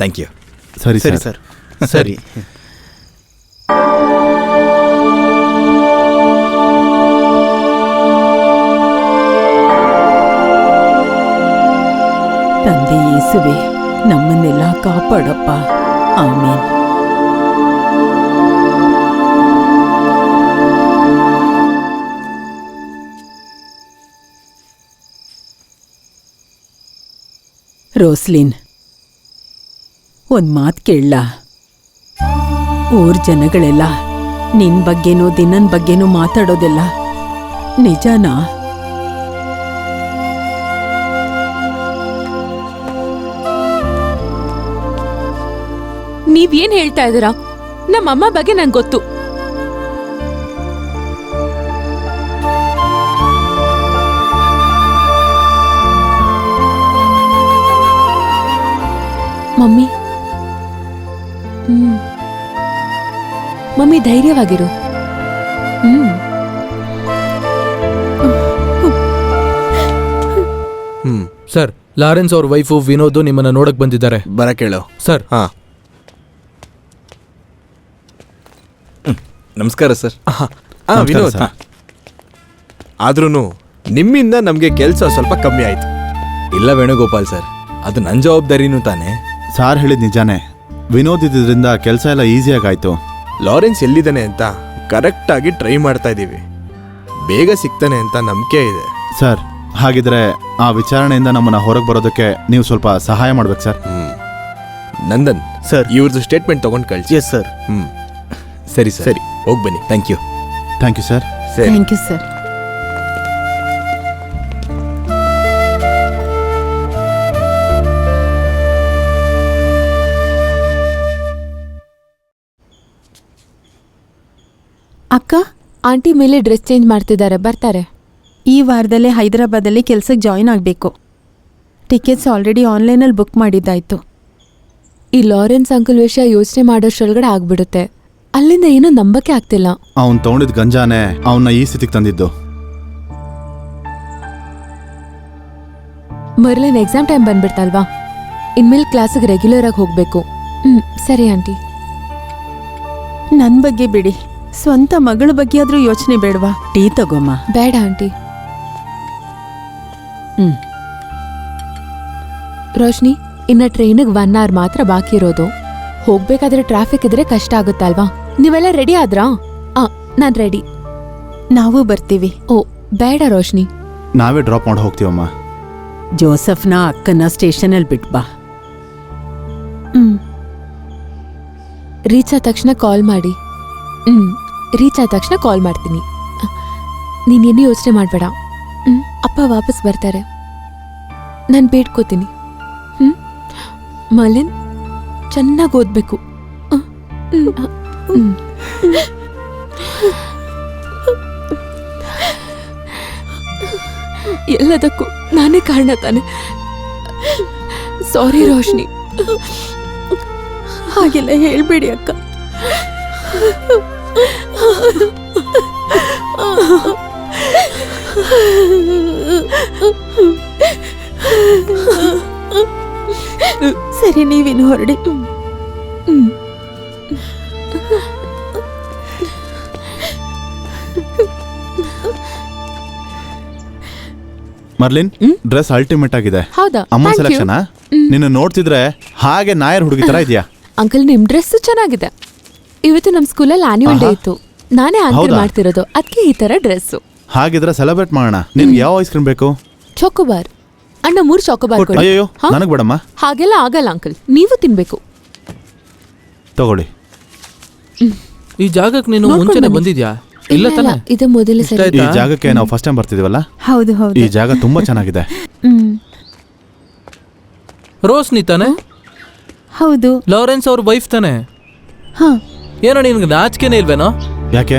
Thank you. ಸರಿ ಸರಿ sir. ಸರಿ. ತಂದೆ ಯೇಸುವೆ, ನಮ್ಮನ್ನೆಲ್ಲ ಕಾಪಾಡಪ್ಪ. ಆಮೇನ್. ರೋಸ್ಲಿನ್, ಒಂದ್ ಮಾತ್ ಕೇಳಲ್ಲ? ಊರ್ ಜನಗಳೆಲ್ಲ ನಿನ್ ಬಗ್ಗೆನೂ ದಿನನ್ ಬಗ್ಗೆನೂ ಮಾತಾಡೋದೆಲ್ಲ ನಿಜನಾ? ನೀವೇನ್ ಹೇಳ್ತಾ ಇದ್ದೀರಾ? ನಮ್ಮಮ್ಮ ಬಗ್ಗೆ ನಂಗೆ ಗೊತ್ತು. ಮಮ್ಮಿ, ಮಮ್ಮಿ ಧೈರ್ಯವಾಗಿರು. ಸರ್, ಲಾರೆನ್ಸ್ ಅವ್ರ ವೈಫು ವಿನೋದ್ ನಿಮ್ಮನ್ನ ನೋಡಕ್ ಬಂದಿದ್ದಾರೆ. ಬರ ಕೇಳು ಸರ್. ಹಾ, ನಮಸ್ಕಾರ ಸರ್. ವಿನೋದ್, ಆದ್ರೂ ನಿಮ್ಮಿಂದ ನಮಗೆ ಕೆಲಸ ಸ್ವಲ್ಪ ಕಮ್ಮಿ ಆಯ್ತು. ಇಲ್ಲ ವೇಣುಗೋಪಾಲ್ ಸರ್, ಅದು ನನ್ನ ಜವಾಬ್ದಾರಿನೂ ತಾನೆ. ಸಾರ್ ಹೇಳಿದ್ ನಿಜಾನೇ. ವಿನೋದ್ ಇದ್ರಿಂದ ಕೆಲಸ ಎಲ್ಲ ಈಸಿಯಾಗಾಯ್ತು. ಲಾರೆನ್ಸ್ ಎಲ್ಲಿದ್ದಾನೆ ಅಂತ ಕರೆಕ್ಟ್ ಆಗಿ ಟ್ರೈ ಮಾಡ್ತಾ ಇದ್ದೀವಿ. ಬೇಗ ಸಿಗ್ತಾನೆ ಅಂತ ನಂಬಿಕೆ ಇದೆ. ಸರ್, ಹಾಗಿದ್ರೆ ಆ ವಿಚಾರಣೆಯಿಂದ ನಮ್ಮನ್ನ ಹೊರಗೆ ಬರೋದಕ್ಕೆ ನೀವು ಸ್ವಲ್ಪ ಸಹಾಯ ಮಾಡ್ಬೇಕು ಸರ್. ನಂದನ್ ಸರ್, ಇವ್ರದ್ದು ಸ್ಟೇಟ್ಮೆಂಟ್ ತಗೊಂಡು ಕಳಿಸಿ. Yes sir. ಸರಿ ಸರ್, ಸರಿ, ಹೋಗಿ ಬನ್ನಿ. Thank you. Thank you sir. Thank you sir. ಅಕ್ಕ, ಆಂಟಿ ಮೇಲೆ ಡ್ರೆಸ್ ಚೇಂಜ್ ಮಾಡ್ತಿದ್ದಾರೆ, ಬರ್ತಾರೆ. ಈ ವಾರದಲ್ಲೇ ಹೈದರಾಬಾದಲ್ಲಿ ಕೆಲ್ಸಕ್ಕೆ ಜಾಯಿನ್ ಆಗಬೇಕು. ಟಿಕೆಟ್ಸ್ ಆಲ್ರೆಡಿ ಆನ್ಲೈನಲ್ಲಿ ಬುಕ್ ಮಾಡಿದ್ದಾಯ್ತು. ಈ ಲಾರೆನ್ಸ್ ಅಂಕಲ್ ವಿಷಯ ಯೋಚನೆ ಮಾಡೋಷ್ಟ್ರೊಳಗಡೆ ಆಗ್ಬಿಡುತ್ತೆ. ಅಲ್ಲಿಂದ ಏನೋ ನಂಬಕ್ಕೆ ಆಗ್ತಿಲ್ಲ. ಅವನ್ ತಗೊಂಡಿದ್ ಗಂಜಾನೆ ಅವನ್ನ ಈ ಸ್ಥಿತಿಗೆ ತಂದಿದ್ದು. ಮರ್ಲಿನ್ ಎಕ್ಸಾಮ್ ಟೈಮ್ ಬಂದ್ಬಿಡ್ತಲ್ವಾ, ಇನ್ಮೇಲೆ ಕ್ಲಾಸಿಗೆ ರೆಗ್ಯುಲರ್ ಆಗಿ ಹೋಗ್ಬೇಕು. ಸರಿ ಆಂಟಿ. ನನ್ನ ಬಗ್ಗೆ ಬಿಡಿ, ಸ್ವಂತ ಮಗಳ ಬಗ್ಗೆ ಆದ್ರೂ ಯೋಚನೆ ಬೇಡವಾ? ಟೀ ತಗೋಮ್ಮ. ಬೇಡ ಆಂಟಿ. ರೋಶ್ನಿ, ಇನ್ನ ಟ್ರೈನಿಗೆ 1 hour ಮಾತ್ರ ಬಾಕಿ ಇರೋದು. ಹೋಗ್ಬೇಕಾದ್ರೆ ಟ್ರಾಫಿಕ್ ಇದ್ರೆ ಕಷ್ಟ ಆಗುತ್ತಲ್ವಾ? ನೀವೆಲ್ಲ ರೆಡಿ ಆದ್ರಾ? ನಾನ್ ರೆಡಿ. ನಾವು ಬರ್ತೀವಿ. ಓ ಬೇಡ ರೋಶ್ನಿ, ನಾವೇ ಡ್ರಾಪ್ ಮಾಡಿ ಹೋಗ್ತೀವಮ್ಮ. ಜೋಸಫ್ನ ಅಕ್ಕನ ಸ್ಟೇಷನಲ್ಲಿ ಬಿಟ್ಬಾ. ರೀಚ್ ಆದ ತಕ್ಷಣ ಕಾಲ್ ಮಾಡಿ. ರೀಚ್ ಆದ ತಕ್ಷಣ ಕಾಲ್ ಮಾಡ್ತೀನಿ. ನೀನೇನು ಯೋಚನೆ ಮಾಡಬೇಡ. ಅಪ್ಪ ವಾಪಸ್ ಬರ್ತಾರೆ, ನಾನು ಬೇಡ್ಕೋತೀನಿ. ಮಲಿನ್ ಚೆನ್ನಾಗಿ ಓದ್ಬೇಕು. ಎಲ್ಲದಕ್ಕೂ ನಾನೇ ಕಾರಣ ತಾನೆ. ಸಾರಿ ರೋಶ್ನಿ. ಹಾಗೆಲ್ಲ ಹೇಳ್ಬೇಡಿ ಅಕ್ಕ. ಸರಿ, ನೀವಿನ್ನು ಹೊರಡಿ. ಮರ್ಲಿನ್, ಡ್ರೆಸ್ ಅಲ್ಟಿಮೇಟ್ ಆಗಿದೆ. ಹೌದಾ? ಅಮ್ಮ ಸೆಲೆಕ್ಷನ್. ನಿನ್ನ ನೋಡ್ತಿದ್ರೆ ಹಾಗೆ ನಾಯರ್ ಹುಡುಗಿ ತರ ಇದೆಯಾ? ಅಂಕಲ್, ನಿಮ್ ಡ್ರೆಸ್ ಚೆನ್ನಾಗಿದೆ. ಇವತ್ತು ನಮ್ ಸ್ಕೂಲಲ್ಲಿ ಆನ್ಯುವಲ್ ಡೇ ಇತ್ತು. ನಾನೇ ಆನ್ಸರ್ ಮಾಡ್ತಿರೋದು, ಅದಕ್ಕೆ ಈ ತರ ಡ್ರೆಸ್. ಹಾಗಿದ್ರೆ ಸೆಲೆಬ್ರೇಟ್ ಮಾಡೋಣ. ನಿನ್ಗೆ ಯಾವ ಐಸ್ ಕ್ರೀಮ್ ಬೇಕು? ಚೋಕೋಬಾರ್. ಅಣ್ಣ 3 ಚೋಕೋಬಾರ್ ಕೊಡಿ. ಅಯ್ಯೋ, ನನಗ್ ಬೇಡಮ್ಮ. ಹಾಗೆಲ್ಲ ಆಗಲ್ಲ ಅಂಕಲ್, ನೀವು ತಿನ್ಬೇಕು. ತಗೊಳ್ಳಿ. ಈ ಜಾಗಕ್ಕೆ ನೀನು ಮುಂಚೆನೆ ಬಂದಿದ್ಯಾ? ಇಲ್ಲ ತಾನೆ? ಇದು ಮೊದಲ ಸರಿ. ಈ ಜಾಗಕ್ಕೆ ನಾವು ಫಸ್ಟ್ ಟೈಮ್ ಬರ್ತಿದೀವಲ್ಲ? ಹೌದು ಹೌದು. ಈ ಜಾಗ ತುಂಬಾ ಚೆನ್ನಾಗಿದೆ. ರೋಸ್ನಿ ತಾನೆ? ಹೌದು. ಲಾರೆನ್ಸ್ ಅವ್ರ ವೈಫ್ ತಾನೆ? ಹಾ. ಏನೋ ನಿನ್ಗೆ ನಾಚಿಕೆನೇ ಇಲ್ವೇನೋ? ಯಾಕೆ?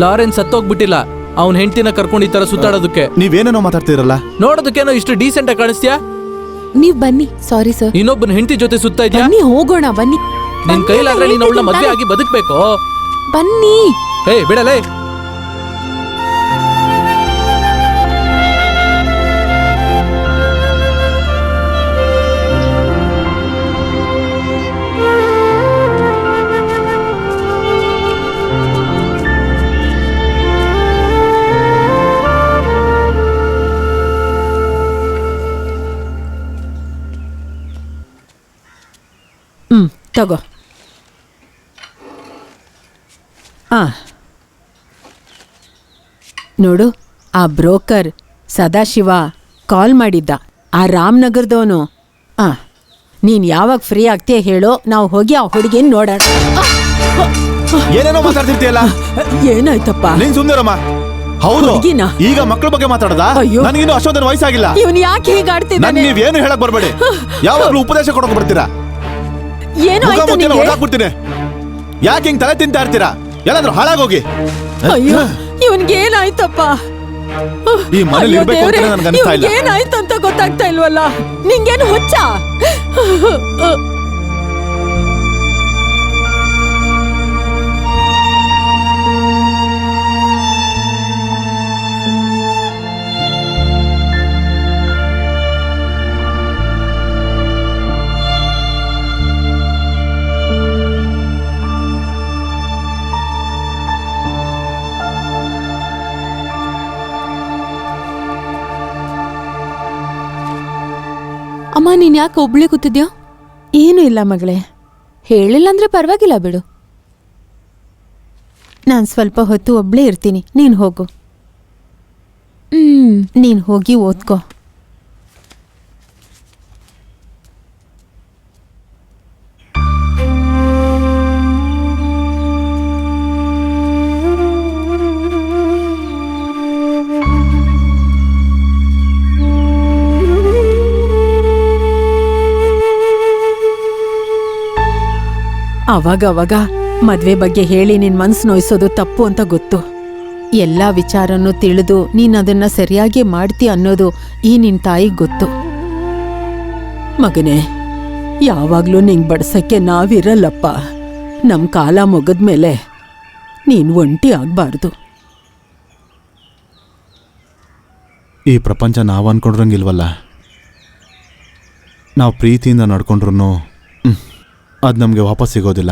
ಲಾರೆನ್ಸ್ ಸತ್ತೋಗ್ಬಿಟ್ಟಿಲ್ಲ, ಅವ್ನ ಹೆಂಡತಿನ ಕರ್ಕೊಂಡು ಈ ತರ ಸುತ್ತಾಡೋದಕ್ಕೆ. ನೀವೇನೇನೋ ಮಾತಾಡ್ತಿರಲ್ಲ? ನೋಡೋದಕ್ಕೇನೋ ಇಷ್ಟು ಡೀಸೆಂಟ್ ಆಗಿ ಕಾಣಿಸ್ತೀಯಾ? ನೀವ್ ಬನ್ನಿ. Sorry sir. ಇನ್ನೊಬ್ಬನ ಹೆಂಡತಿ ಜೊತೆ ಸುತ್ತಾ ಇದ್ಯಾ? ಬನ್ನಿ ಹೋಗೋಣ, ಬನ್ನಿ. ನಿನ್ ಕೈಲಾದ್ರೆ ನೀನು ಅವಳನ್ನ ಮದುವೆ ಆಗಿ ಬದುಕ್ಬೇಕು. ಬನ್ನಿ. ಹೇ ಬಿಡಲೇ. ತಗೋ. ನೋಡು, ಆ ಬ್ರೋಕರ್ ಸದಾಶಿವ ಕಾಲ್ ಮಾಡಿದ್ದ, ಆ ರಾಮನಗರದವನು. ನೀನ್ ಯಾವಾಗ ಫ್ರೀ ಆಗ್ತೀಯ ಹೇಳೋ, ನಾವು ಹೋಗಿ ಆ ಹುಡುಗಿನ ನೋಡೋಣ. ಏನೇನೋ ಮಾತಾಡ್ತಿರ್ತೀಯಲ್ಲ, ಏನಾಯ್ತಪ್ಪ? ನೀನ್ ಸುಂದರಮ್ಮ. ಹೌದು, ಹುಡ್ಗಿನ? ಈಗ ಮಕ್ಕಳ ಬಗ್ಗೆ ಮಾತಾಡದ? ಅಯ್ಯೋ. ನನಗಿನ್ನು ಅಷ್ಟೊಂದರ ವಯಸ್ಸಾಗಿಲ್ಲ. ಇವನ್ ಯಾಕೆ ಹೀಗಾಡ್ತಿದ್ದಾನೆ? ನೀವೇನು ಹೇಳಕ್ ಬರ್ಬೇಡಿ. ಯಾವಾಗ್ಲೂ ಉಪದೇಶ ಕೊಡಕ್ ಬರ್ತೀರಾ? ಏನು ಆಯ್ತು ನಿಂಗೆ? ಹೊಡಾಕ್ಬಿಡ್ತೀನಿ. ಯಾಕೆ ಹಿಂಗ್ ತಲೆ ತಿಂತಾ ಇರ್ತೀರಾ? ಎಲ್ಲಾದ್ರೂ ಹಾಳಾಗೋಗಿ. ಅಯ್ಯೋ, ಇವನ್ಗೆ ಏನಾಯ್ತಪ್ಪ? ಈ ಮನೇಲಿ ಇರ್ಬೇಕು ಅಂತ ನನ್ಗೆ ಅನಿಸ್ತಾ ಇಲ್ಲ. ಏನಾಯ್ತು ಅಂತ ಗೊತ್ತಾಗ್ತಾ ಇಲ್ವಲ್ಲ. ನಿಂಗೇನು ಹುಚ್ಚ? ಅಮ್ಮ, ನೀನ್ ಯಾಕೆ ಒಬ್ಳೆ ಕೂತಿದ್ಯಾ? ಏನೂ ಇಲ್ಲ ಮಗಳೇ. ಹೇಳಿಲ್ಲ ಅಂದ್ರೆ ಪರವಾಗಿಲ್ಲ ಬಿಡು. ನಾನು ಸ್ವಲ್ಪ ಹೊತ್ತು ಒಬ್ಳೇ ಇರ್ತೀನಿ, ನೀನು ಹೋಗು. ನೀನು ಹೋಗಿ ಓದ್ಕೋ. ಅವಾಗ ಮದ್ವೆ ಬಗ್ಗೆ ಹೇಳಿ ನಿನ್ ಮನ್ಸು ನೋಯಿಸೋದು ತಪ್ಪು ಅಂತ ಗೊತ್ತು. ಎಲ್ಲ ವಿಚಾರನೂ ತಿಳಿದು ನೀನು ಅದನ್ನ ಸರಿಯಾಗಿ ಮಾಡ್ತಿ ಅನ್ನೋದು ಈ ನಿನ್ ತಾಯಿಗೆ ಗೊತ್ತು. ಮಗನೇ, ಯಾವಾಗ್ಲೂ ನಿಂಗ್ ಬಡ್ಸಕ್ಕೆ ನಾವಿರಲ್ಲಪ್ಪ. ನಮ್ ಕಾಲ ಮುಗಿದ್ಮೇಲೆ ನೀನ್ ಒಂಟಿ ಆಗ್ಬಾರ್ದು. ಈ ಪ್ರಪಂಚ ನಾವು ಅನ್ಕೊಂಡ್ರಂಗಿಲ್ವಲ್ಲ. ನಾವು ಪ್ರೀತಿಯಿಂದ ನಡ್ಕೊಂಡ್ರು ಅದು ನಮಗೆ ವಾಪಸ್ ಸಿಗೋದಿಲ್ಲ.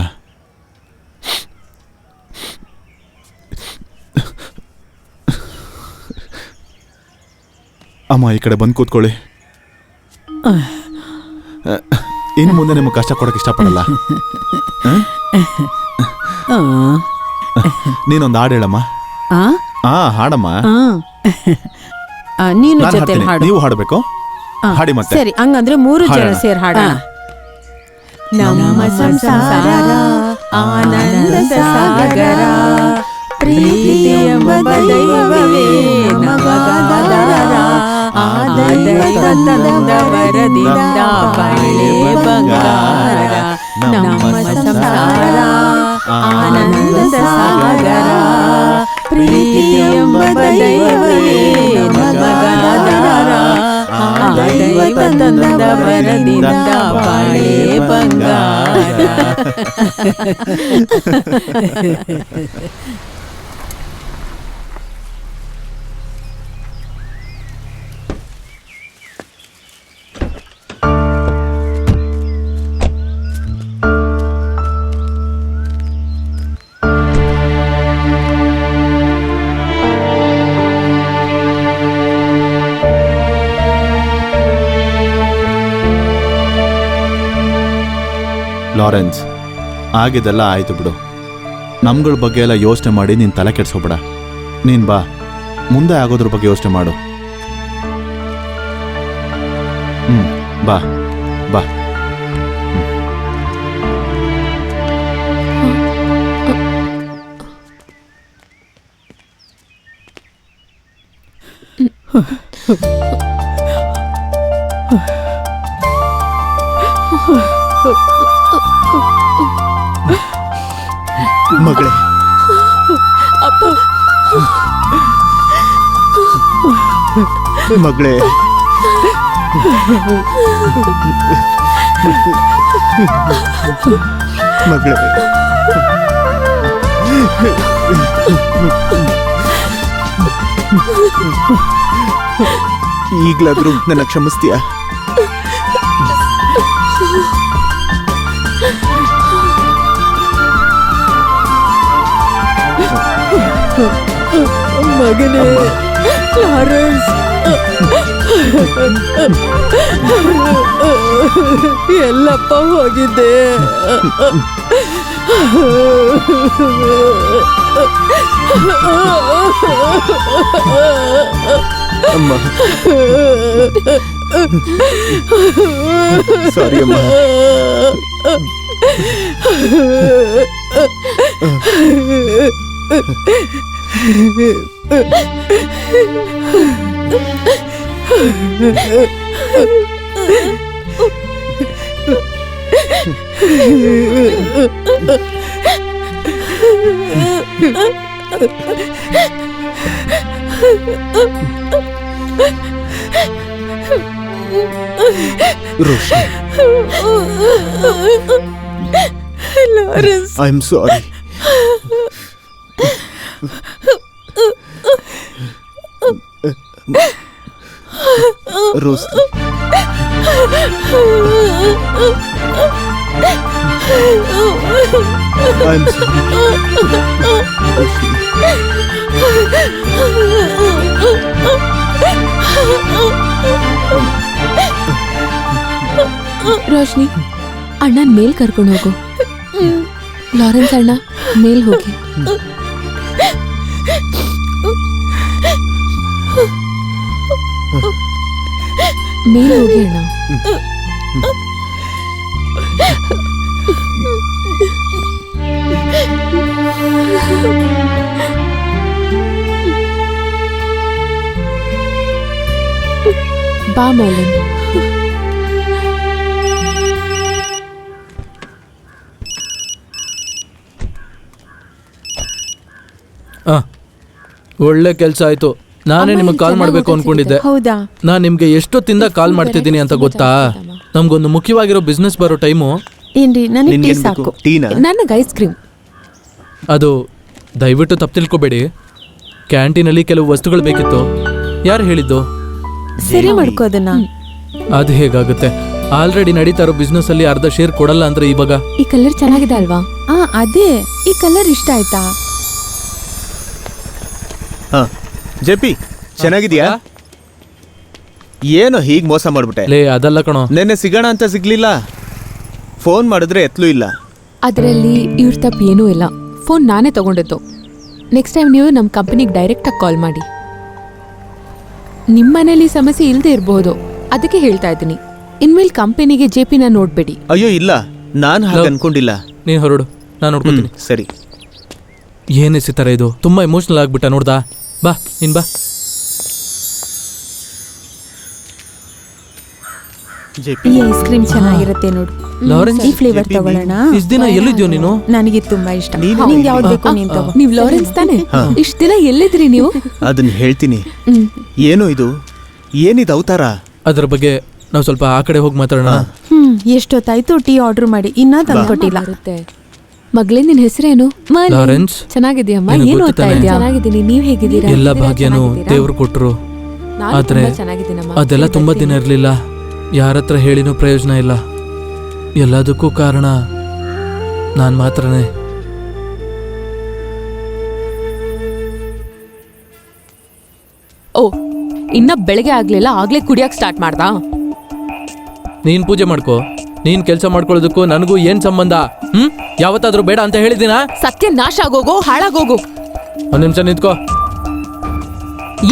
ಅಮ್ಮ, ಈ ಕಡೆ ಬಂದು ಕೂತ್ಕೊಳ್ಳಿ. ಇನ್ನು ಮುಂದೆ ನಿಮಗೆ ಕಷ್ಟ ಕೊಡಕ್ಕೆ ಇಷ್ಟಪಡಲ್ಲ. ನೀನೊಂದು ಹಾಡು ಹೇಳಮ್ಮ. ಹಾಡಮ್ಮ. ನೀನು ನಾನ್ ಜೊತೆ ಹಾಡ್ತೀನಿ, ಹಾಡು. ನೀವು ಹಾಡಬೇಕು. ಹಾಡಿ ಮತ್ತೆ. ಸರಿ, ಹಂಗಂದ್ರೆ 3 ಜನ ಹಾಡೋಣ. ಸೇರಿ ಹಾಡೋಣ. ನಮ್ಮ ಸಂಸಾರ ಆನಂದ ಸಾಗರ, ಪ್ರೀತಿ ಎಂಬ ದೈವವೇ ನಮಗಾಧಾರ, ಆ ದೈವದ ವರದಿಂದ ಬಾಳೆ ಬಂಗಾರ. ನಮ್ಮ ಸಂಸಾರ ಆನಂದ ಸಾಗರ, ಪ್ರೀತಿ ಎಂಬ ದೈವವೇ ನಮಗಾಧಾರ, ಆ ದೈವದ ವರದಿಂದ ಬಾಳೆ ಬಂಗಾರ. ಲಾರೆನ್ಸ್, ಆಗಿದೆಲ್ಲ ಆಯಿತು ಬಿಡು. ನಮ್ಗಳ ಬಗ್ಗೆ ಎಲ್ಲ ಯೋಚನೆ ಮಾಡಿ ನೀನು ತಲೆ ಕೆಡ್ಸೋಬೇಡ. ನೀನು ಬಾ, ಮುಂದೆ ಆಗೋದ್ರ ಬಗ್ಗೆ ಯೋಚನೆ ಮಾಡು. ಬಾ ಬಾ. ಮಗಳೇ, ಮಗಳೇ, ಮಗಳೇ, ಈಗಲಾದ್ರೂ ನನ್ನ ಕ್ಷಮಿಸ್ತೀಯಾ? ಮಗನೇ ಲಾರೆನ್ಸ್, ಎಲ್ಲಪ್ಪ ಹೋಗಿದ್ದೆ? ಅಮ್ಮ ಸಾರಿ ಅಮ್ಮ. Roshan, I am sorry. Rose, I am Roshni, ಅಣ್ಣನ ಮೇಲ್ ಕರ್ಕೊಂಡು ಹೋಗು. ಲಾರೆನ್ಸ್ ಅಣ್ಣ, ಮೇಲ್ ಹೋಗಿ. ಮೇಲ್ ಹೋಗಿ ಅಣ್ಣ. ಬಾ ಮೌಲನ್. ಒಳ್ಳೆ ಕೆಲಸ ಆಯ್ತು. ನಾನೇ ನಿಮಗೆ ಕಾಲ್ ಮಾಡಬೇಕು ಅನ್ಕೊಂಡಿದ್ದೆ. ಹೌದಾ? ನಾನು ನಿಮ್ಗೆ ಎಷ್ಟೊತ್ತಿಂದ ಕಾಲ್ ಮಾಡ್ತಿದ್ದೀನಿ ಅಂತ ಗೊತ್ತಾ? ನಮ್ಗೊಂದು ಮುಖ್ಯವಾಗಿರೋ ಬಿಸ್ನೆಸ್ ಬರೋ ಟೈಮು. ಏನ್ರಿ, ನನಗೆ ಟೀ ಸಾಕು. ಟೀನಾ? ನನಗೆ ಐಸ್ ಕ್ರೀಮ್. ಅದು ದಯವಿಟ್ಟು ತಪ್ಪು ತಿಳ್ಕೊಬೇಡಿ. ಕ್ಯಾಂಟೀನಲ್ಲಿ ಕೆಲವು ವಸ್ತುಗಳು ಬೇಕಿತ್ತು. ಯಾರು ಹೇಳಿದ್ದು? ಸರಿ ಮಾಡ್ಕೋದನ್ನ. ಅದು ಹೇಗಾಗುತ್ತೆ? ಆಲ್ರೆಡಿ ನಡೀತಾ ಇರೋ ಬಿಸ್ನೆಸ್ ಅಲ್ಲಿ ಅರ್ಧ ಶೇರ್ ಕೊಡಲ್ಲ ಅಂದ್ರೆ ಇವಾಗ. ಈ ಕಲರ್ ಚೆನ್ನಾಗಿದೆ ಅಲ್ವಾ? ಅದೇ, ಈ ಕಲರ್ ಇಷ್ಟ ಆಯ್ತಾ? ಹಾ ಜೆಪಿ, ಚೆನ್ನಾಗಿದ್ಯಾ? ಏನೋ ಹೀಗೆ ಮೋಸ ಮಾಡ್ಬಿಟ್ಟೆ. ಲೇ ಅದಲ್ಲ ಕಣೋ, ನೆನ್ನೆ ಸಿಗೋಣ ಅಂತ ಸಿಗ್ಲಿಲ್ಲ. ಫೋನ್ ಮಾಡಿದ್ರೆ ಎತ್ತಲೂ ಇಲ್ಲ. ಅದರಲ್ಲಿ ಇವ್ರ ತಪ್ಪು ಏನೂ ಇಲ್ಲ. ಫೋನ್ ನಾನೇ ತಗೊಂಡಿದ್ದು. ನೆಕ್ಸ್ಟ್ ಟೈಮ್ ನೀವು ನಮ್ಮ ಕಂಪನಿಗೆ ಡೈರೆಕ್ಟಾಗಿ ಕಾಲ್ ಮಾಡಿ. ನಿಮ್ಮ ಮನೇಲಿ ಸಮಸ್ಯೆ ಇಲ್ಲದೆ ಇರಬಹುದು, ಅದಕ್ಕೆ ಹೇಳ್ತಾ ಇದ್ದೀನಿ. ಇನ್ಮೇಲೆ ಕಂಪನಿಗೆ ಜೆಪಿನ ನೋಡ್ಬೇಡಿ. ಅಯ್ಯೋ ಇಲ್ಲ, ನಾನು ಹಾಗೆ ಅನ್ಕೊಂಡಿಲ್ಲ. ನೀನ್ ಹೊರಡು, ನಾನು ನೋಡ್ಕೊತೀನಿ. ಸರಿ. ಏನೇ ಸಿತಾರ ಇದು, ತುಂಬಾ ಎಮೋಷನಲ್ ಆಗ್ಬಿಟ್ಟ. ನೋಡ್ದಾ? ಬಾ ನೀನ್ ಬಾ. ಜೆಪಿ, ಈ ಐಸ್ ಕ್ರೀಮ್ ಚೆನ್ನಾಗಿರುತ್ತೆ ನೋಡು. ಲಾರೆನ್ಸ್, ಈ ಫ್ಲೇವರ್ ತಗೊಳ್ಳೋಣ. ಇಷ್ಟ ದಿನ ಎಲ್ಲಿದ್ಯೋ ನೀನು? ನನಗೆ ತುಂಬಾ ಇಷ್ಟ. ನೀನು ನಿಂಗೆ ಯಾವ್ದು ಬೇಕು ನೀನ್ ತಗೋ. ನೀವು ಲಾರೆನ್ಸ್ ತಾನೆ? ಇಷ್ಟ ದಿನ ಎಲ್ಲಿದ್ರಿ ನೀವು? ಅದನ್ನ ಹೇಳ್ತೀನಿ. ಏನು ಇದು? ಏನಿದು ಅವತಾರ? ಅದ್ರ ಬಗ್ಗೆ ನಾವು ಸ್ವಲ್ಪ ಆ ಕಡೆ ಹೋಗಿ ಮಾತಾಡೋಣ. ಎಷ್ಟೊತ್ತಾಯ್ತು ಟೀ ಆರ್ಡರ್ ಮಾಡಿ, ಇನ್ನ ತಂದ್ಕೊಟ್ಟಿಲ್ಲ. ಮಗಳೇ, ನಿನ್ ಹೆಸರೇನು? ಲಾರೆನ್ಸ್, ಚೆನ್ನಾಗಿದ್ಯಮ್ಮ. ನಿನಗೆ ಏನು ಗೊತ್ತು ಓದ್ತಾ ತಾನೆ? ಇದ್ಯಾ? ಚೆನ್ನಾಗಿದ್ದೀನಿ. ನೀವ್ ಹೇಗಿದ್ದೀರಾ? ಎಲ್ಲ ಭಾಗ್ಯನು ದೇವ್ರು ಕೊಟ್ರು. ಆದ್ರೆ ಅದೆಲ್ಲ ತುಂಬಾ ದಿನ ಇರ್ಲಿಲ್ಲ. ಯಾರ ಹತ್ರ ಹೇಳಿನೂ ಪ್ರಯೋಜನ ಇಲ್ಲ. ಎಲ್ಲದಕ್ಕೂ ಕಾರಣ ನಾನ್ ಮಾತ್ರನೇ. ಓ, ಇನ್ನ ಬೆಳಗ್ಗೆ ಆಗ್ಲಿಲ್ಲ, ಆಗ್ಲೇ ಕುಡಿಯಕ್ ಸ್ಟಾರ್ಟ್ ಮಾಡ್ದಾ? ನೀನ್ ಪೂಜೆ ಮಾಡ್ಕೋ. ನೀನ್ ಕೆಲಸ ಮಾಡ್ಕೊಳ್ಳೋದಕ್ಕೂ ನನಗೂ ಏನ್ ಸಂಬಂಧ? ಯಾವತ್ತಾದ್ರೂ ಬೇಡ ಅಂತ ಹೇಳಿದಿನ? ಸತ್ಯ ನಾಶ ಆಗೋಗೋ, ಹಾಳಾಗೋಗು. ಒಂದ್ ನಿಮಿಷ ನಿಂತ್ಕೋ.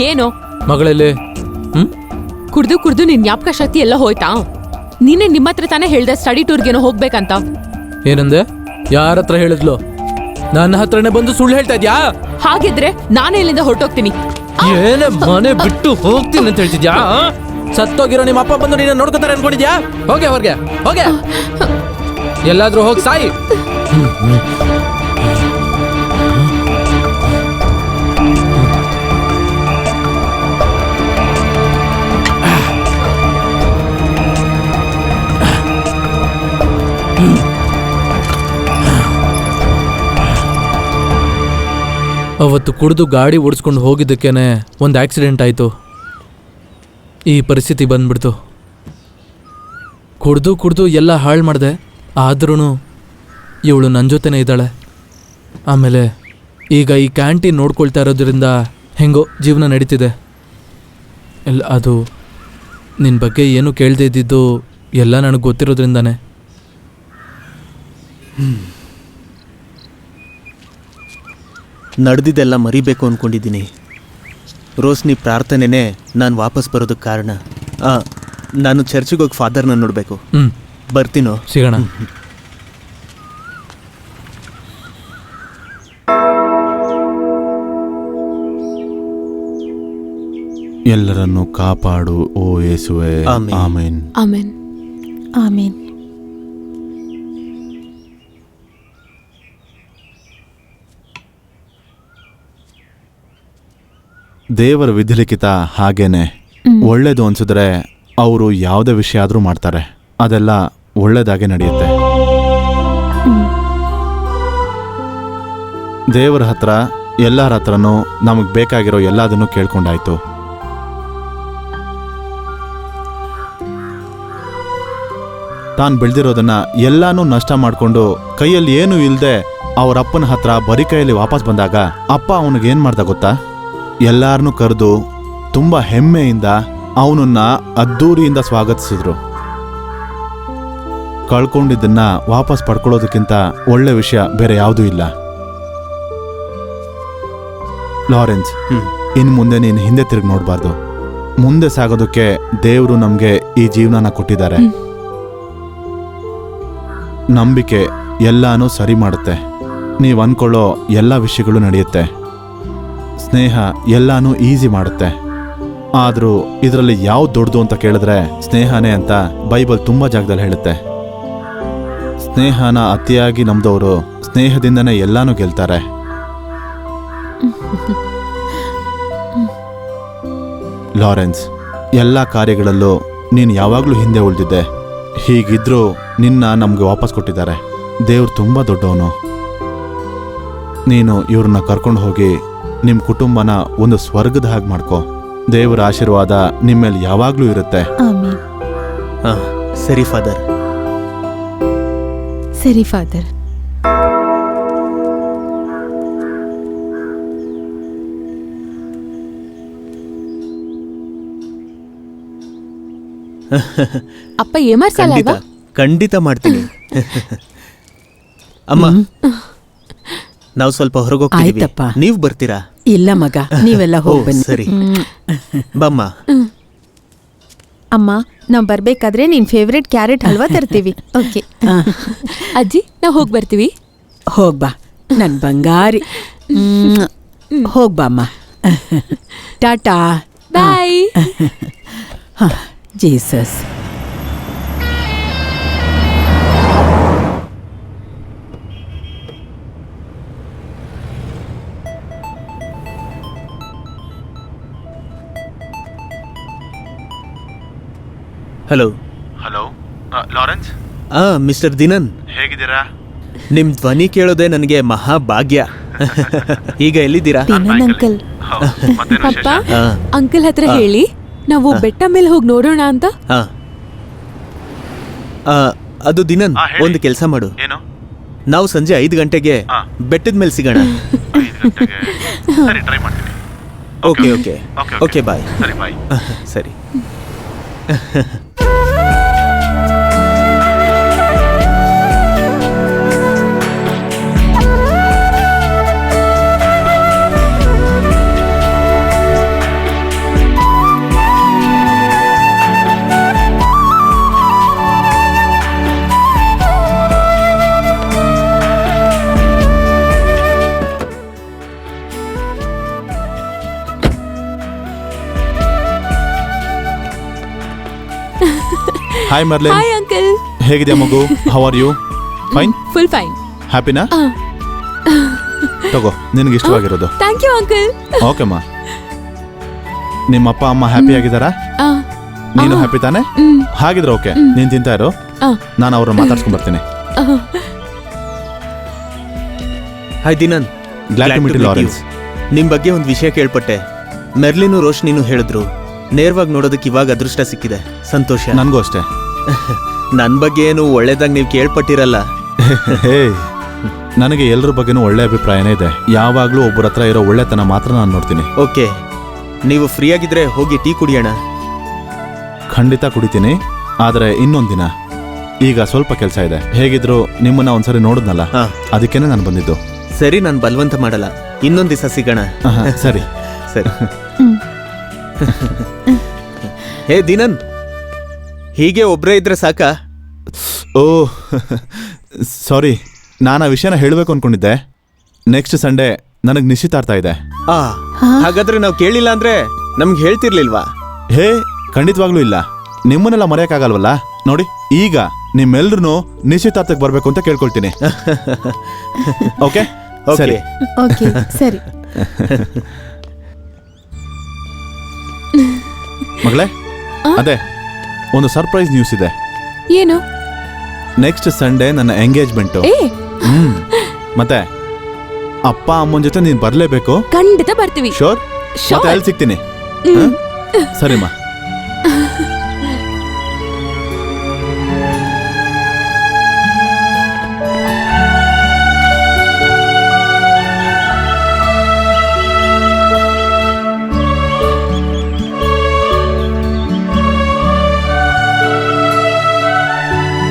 ಏನು ಮಗಳಲ್ಲಿ ಕುಡ್ದು ಕುಡ್ದು ನಿನ್ ಜ್ಞಾಪಕ ಶಕ್ತಿ ಎಲ್ಲ ಹೋಯ್ತಾ? ನೀನೇ ನಿಮ್ಮ ಹತ್ರ ತಾನೇ ಹೇಳ್ದೆ ಸ್ಟಡಿ ಟೂರ್ಗೇನೋ ಹೋಗ್ಬೇಕಂತ. ಏನಂದೆ? ಯಾರ ಹತ್ರ ಹೇಳಿದ್ಲು? ನನ್ನ ಹತ್ರನೇ ಬಂದು ಸುಳ್ಳು ಹೇಳ್ತಾ ಇದ್ಯಾ? ಹಾಗಿದ್ರೆ ನಾನೇ ಇಲ್ಲಿಂದ ಹೊರಟೋಗ್ತೀನಿ. ಏನೇ ಮನೆ ಬಿಟ್ಟು ಹೋಗ್ತೀನಿ ಅಂತ ಹೇಳ್ತಿದ್ಯಾ? ಸತ್ತೋಗಿರೋ ನಿಮ್ಮ ಅಪ್ಪ ಬಂದು ನೀನು ನೋಡ್ಕೋತಾರೆ ಅನ್ಕೊಂಡಿದ್ಯಾ? ಹೋಗೆ ಹೊರಗೆ, ಹೋಗೆ. ಎಲ್ಲಾದ್ರೂ ಹೋಗಿ ಸಾಯಿ. ಅವತ್ತು ಕುಡಿದು ಗಾಡಿ ಓಡಿಸ್ಕೊಂಡು ಹೋಗಿದ್ದಕ್ಕೇನೆ ಒಂದು ಆಕ್ಸಿಡೆಂಟ್ ಆಯಿತು. ಈ ಪರಿಸ್ಥಿತಿ ಬಂದ್ಬಿಡ್ತು. ಕುಡ್ದು ಎಲ್ಲ ಹಾಳು ಮಾಡಿದೆ. ಆದ್ರೂ ಇವಳು ನನ್ನ ಜೊತೆನೇ ಇದ್ದಾಳೆ. ಆಮೇಲೆ ಈಗ ಈ ಕ್ಯಾಂಟೀನ್ ನೋಡ್ಕೊಳ್ತಾ ಇರೋದ್ರಿಂದ ಹೆಂಗೋ ಜೀವನ ನಡೀತಿದೆ. ಅದು ನಿನ್ನ ಬಗ್ಗೆ ಏನು ಕೇಳದೇ ಇದ್ದಿದ್ದು ಎಲ್ಲ ನನಗೆ ಗೊತ್ತಿರೋದ್ರಿಂದಾನೆ. ನಡೆದಿದ್ದೆಲ್ಲ ಮರಿಬೇಕು ಅಂದ್ಕೊಂಡಿದ್ದೀನಿ. ರೋಶ್ನಿ ಪ್ರಾರ್ಥನೆನೇ ನಾನು ವಾಪಸ್ ಬರೋದಕ್ಕೆ ಕಾರಣ. ನಾನು ಚರ್ಚಿಗೆ ಹೋಗಿ ಫಾದರ್ನ ನೋಡಬೇಕು. ಬರ್ತೀನೋ? ಸಿಗೋಣ. ಎಲ್ಲರನ್ನು ಕಾಪಾಡು ಓ ಯೇಸುವೆ. ಆಮೆನ್. ಆಮೆನ್. ಆಮೇನ್. ಆಮೇನ್. ದೇವರ ವಿಧಿಲಿಖಿತ ಹಾಗೇನೆ. ಒಳ್ಳೇದು ಅನ್ಸಿದ್ರೆ ಅವರು ಯಾವುದೇ ವಿಷಯ ಆದರೂ ಮಾಡ್ತಾರೆ, ಅದೆಲ್ಲ ಒಳ್ಳೇದಾಗೆ ನಡೆಯುತ್ತೆ. ದೇವರ ಹತ್ರ ಎಲ್ಲರ ಹತ್ರನೂ ನಮಗೆ ಬೇಕಾಗಿರೋ ಎಲ್ಲದನ್ನು ಕೇಳ್ಕೊಂಡಾಯ್ತು. ತಾನು ಬೆಳೆದಿರೋದನ್ನ ಎಲ್ಲಾನು ನಷ್ಟ ಮಾಡಿಕೊಂಡು ಕೈಯಲ್ಲಿ ಏನೂ ಇಲ್ಲದೆ ಅವ್ರ ಅಪ್ಪನ ಹತ್ರ ಬರೀ ಕೈಯಲ್ಲಿ ವಾಪಸ್ ಬಂದಾಗ ಅಪ್ಪ ಅವನಿಗೇನು ಮಾಡ್ದ ಗೊತ್ತಾ? ಎಲ್ಲಾರನ್ನೂ ಕರೆದು ತುಂಬ ಹೆಮ್ಮೆಯಿಂದ ಅವನನ್ನ ಅದ್ದೂರಿಯಿಂದ ಸ್ವಾಗತಿಸಿದ್ರು. ಕಳ್ಕೊಂಡಿದ್ದನ್ನ ವಾಪಸ್ ಪಡ್ಕೊಳ್ಳೋದಕ್ಕಿಂತ ಒಳ್ಳೆ ವಿಷಯ ಬೇರೆ ಯಾವುದೂ ಇಲ್ಲ. ಲಾರೆನ್ಸ್, ಇನ್ನು ಮುಂದೆ ನೀನು ಹಿಂದೆ ತಿರುಗಿ ನೋಡಬಾರ್ದು. ಮುಂದೆ ಸಾಗೋದಕ್ಕೆ ದೇವರು ನಮಗೆ ಈ ಜೀವನನ ಕೊಟ್ಟಿದ್ದಾರೆ. ನಂಬಿಕೆ ಎಲ್ಲಾನು ಸರಿ ಮಾಡುತ್ತೆ. ನೀವು ಅನ್ಕೊಳ್ಳೋ ಎಲ್ಲ ವಿಷಯಗಳು ನಡೆಯುತ್ತೆ. ಸ್ನೇಹ ಎಲ್ಲಾನು ಈಸಿ ಮಾಡುತ್ತೆ. ಆದರೂ ಇದರಲ್ಲಿ ಯಾವ್ದು ದೊಡ್ಡದು ಅಂತ ಕೇಳಿದ್ರೆ ಸ್ನೇಹನೇ ಅಂತ ಬೈಬಲ್ ತುಂಬ ಜಾಗದಲ್ಲಿ ಹೇಳುತ್ತೆ. ಸ್ನೇಹನ ಅತಿಯಾಗಿ ನಂಬಿದವರು ಸ್ನೇಹದಿಂದನೇ ಎಲ್ಲಾನು ಗೆಲ್ತಾರೆ. ಲಾರೆನ್ಸ್, ಎಲ್ಲ ಕಾರ್ಯಗಳಲ್ಲೂ ನೀನು ಯಾವಾಗಲೂ ಹಿಂದೆ ಉಳಿದಿದ್ದೆ. ಹೀಗಿದ್ರೂ ನಿನ್ನ ನಮಗೆ ವಾಪಸ್ ಕೊಟ್ಟಿದ್ದಾರೆ. ದೇವ್ರು ತುಂಬ ದೊಡ್ಡವನು. ನೀನು ಇವ್ರನ್ನ ಕರ್ಕೊಂಡು ಹೋಗಿ ನಿಮ್ಮ ಕುಟುಂಬನ ಒಂದು ಸ್ವರ್ಗದ ಹಾಗೆ ಮಾಡ್ಕೋ. ದೇವರ ಆಶೀರ್ವಾದ ನಿಮ್ಮ ಮೇಲೆ ಯಾವಾಗಲೂ ಇರುತ್ತೆ. ಆಮೇನ್. ಸರಿ ಫಾದರ್. ಸರಿ ಫಾದರ್. ಅಪ್ಪ ಏಮಾರ್ಸಲ್ಲ ಖಂಡಿತ ಅಲ್ವಾ? ಖಂಡಿತ ಮಾಡ್ತೀನಿ. ಅಮ್ಮ, ನಾವು ಸ್ವಲ್ಪ ಹೊರಗೋಗ್ತೀವಿ. ಆಯ್ತಪ್ಪ. ನೀವು ಬರ್ತೀರಾ? ಇಲ್ಲ ಮಗ, ನೀವೆಲ್ಲ ಹೋಗಿ ಬನ್ನಿ. ಸರಿ. ಬಮ್ಮ. ಅಮ್ಮ, ನಾವು ಬರ್ಬೇಕಾದ್ರೆ ನಿನ್ ಫೇವ್ರೆಟ್ ಕ್ಯಾರೆಟ್ ಹಲ್ವಾ ತರ್ತೀವಿ. ಓಕೆ. ಅಜ್ಜಿ, ನಾವು ಹೋಗಿ ಬರ್ತೀವಿ. ಹೋಗ್ಬಾ ನನ್ ಬಂಗಾರಿ. ಹೋಗ್ಬಾ ಅಮ್ಮ. Tata. Bye. Jesus. Hello. Hello Lawrence, mister Dinan, ಹೇಗಿದ್ದೀರಾ? ನಿಮ್ ಧ್ವನಿ ಕೇಳೋದೇ ನನಗೆ ಮಹಾಭಾಗ್ಯ. ಈಗ ಎಲ್ಲಿದ್ದೀರಾ? ದಿನನ್ ಅಂಕಲ್. ಪಪ್ಪ, ಆ, ಅಂಕಲ್ ಹತ್ರ ಹೇಳಿ ನಾವು ಬೆಟ್ಟ ಮೇಲೆ ಹೋಗಿ ನೋಡೋಣ ಅಂತ. ಆ. ಅದು ದಿನನ್, ಒಂದು ಕೆಲಸ ಮಾಡು. ಏನು? ನಾವು ಸಂಜೆ 5 ಗಂಟೆಗೆ ಬೆಟ್ಟದ ಮೇಲೆ ಸಿಗೋಣ. ಸರಿ, ಟ್ರೈ ಮಾಡ್ತೀನಿ. Okay okay okay, bye. ಸರಿ, ಬಾಯ್. ಸರಿ. Hi Marlin, hi uncle. ಹೇಗಿದೆಯಾ ಮಗು? How are you? Fine? Full fine. ಹ್ಯಾಪಿನಾ? ತಗೋ, ನಿನಗೆ ಇಷ್ಟವಾಗಿರೋದು. Thank you uncle. ಓಕೆಮ್ಮ. ನಿಮ್ಮ ಅಪ್ಪ ಅಮ್ಮ ಹ್ಯಾಪಿ ಆಗಿದ್ದಾರಾ? ನೀನು ಹ್ಯಾಪಿ ತಾನೆ? ಹಾಗಿದ್ರೆ ಓಕೆ, ನೀನು ತಿಂತಾ ಇರು, ನಾನು ಅವ್ರನ್ನ ಮಾತಾಡ್ಸ್ಕೊಂಡ್ ಬರ್ತೀನಿ. Hi Dinan. Glad to meet you Lawrence. ನಿಮ್ ಬಗ್ಗೆ ಒಂದು ವಿಷಯ ಕೇಳ್ಪಟ್ಟೆ. ಮೆರ್ಲಿನು ರೋಶ್ನಿನೂ ಹೇಳಿದ್ರು. ನೇರವಾಗಿ ನೋಡೋದಕ್ಕೆ ಇವಾಗ ಅದೃಷ್ಟ ಸಿಕ್ಕಿದೆ. ಸಂತೋಷ. ನನಗೂ ಅಷ್ಟೇ. ನನ್ನ ಬಗ್ಗೆ ಏನು ಒಳ್ಳೇದಾಗಿ ನೀವು ಕೇಳ್ಪಟ್ಟಿರಲ್ಲ. ಹೇ, ನನಗೆ ಎಲ್ಲರ ಬಗ್ಗೆನೂ ಒಳ್ಳೆ ಅಭಿಪ್ರಾಯನೇ ಇದೆ. ಯಾವಾಗಲೂ ಒಬ್ಬರ ಹತ್ರ ಇರೋ ಒಳ್ಳೆತನ ಮಾತ್ರ ನಾನು ನೋಡ್ತೀನಿ. ಓಕೆ, ನೀವು ಫ್ರೀ ಆಗಿದ್ರೆ ಹೋಗಿ ಟೀ ಕುಡಿಯೋಣ. ಖಂಡಿತ ಕುಡಿತೀನಿ, ಆದರೆ ಇನ್ನೊಂದು ದಿನ. ಈಗ ಸ್ವಲ್ಪ ಕೆಲಸ ಇದೆ. ಹೇಗಿದ್ರು ನಿಮ್ಮನ್ನ ಒಂದ್ಸರಿ ನೋಡಿದ್ನಲ್ಲ, ಹಾ. ಅದಕ್ಕೇನೆ ನಾನು ಬಂದಿದ್ದು. ಸರಿ, ನಾನು ಬಲವಂತ ಮಾಡಲ್ಲ. ಇನ್ನೊಂದು ದಿವಸ ಸಿಗೋಣ. ಸರಿ. ಸರಿ. ಹೇ ದಿನನ್, ಹೀಗೆ ಒಬ್ರೇ ಇದ್ರೆ ಸಾಕಾ? ಓ ಸಾರಿ, ನಾನು ಆ ವಿಷಯನ ಹೇಳಬೇಕು ಅನ್ಕೊಂಡಿದ್ದೆ. ನೆಕ್ಸ್ಟ್ ಸಂಡೇ ನನಗೆ ನಿಶ್ಚಿತಾರ್ಥ ಇದೆ. ಹಾಗಾದ್ರೆ ನಾವು ಕೇಳಿಲ್ಲ ಅಂದ್ರೆ ನಮ್ಗೆ ಹೇಳ್ತಿರ್ಲಿಲ್ವಾ? ಹೇ, ಖಂಡಿತವಾಗ್ಲೂ ಇಲ್ಲ. ನಿಮ್ಮನ್ನೆಲ್ಲ ಮರೆಯಕ್ಕಾಗಲ್ವಲ್ಲ. ನೋಡಿ, ಈಗ ನಿಮ್ಮೆಲ್ರೂ ನಿಶ್ಚಿತಾರ್ಥಕ್ಕೆ ಬರಬೇಕು ಅಂತ ಕೇಳ್ಕೊಳ್ತೀನಿ. ಓಕೆ ಸರಿ. ಓಕೆ ಸರಿ. ಮಗಳೇ, ಅದೇ ಒಂದು ಸರ್ಪ್ರೈಸ್ ನ್ಯೂಸ್ ಇದೆ. ಏನು? ನೆಕ್ಸ್ಟ್ ಸಂಡೇ ನನ್ನ ಎಂಗೇಜ್ಮೆಂಟು. ಏ, ಮತ್ತೆ ಅಪ್ಪ ಅಮ್ಮನ ಜೊತೆ ನೀನ್ ಬರ್ಲೇಬೇಕು. ಖಂಡಿತ ಬರ್ತೀವಿ. ಶೋರ್? ಮತ್ತೆ ಅಲ್ಲಿ ಸಿಗ್ತೀನಿ. ಸರಿಮ್ಮ.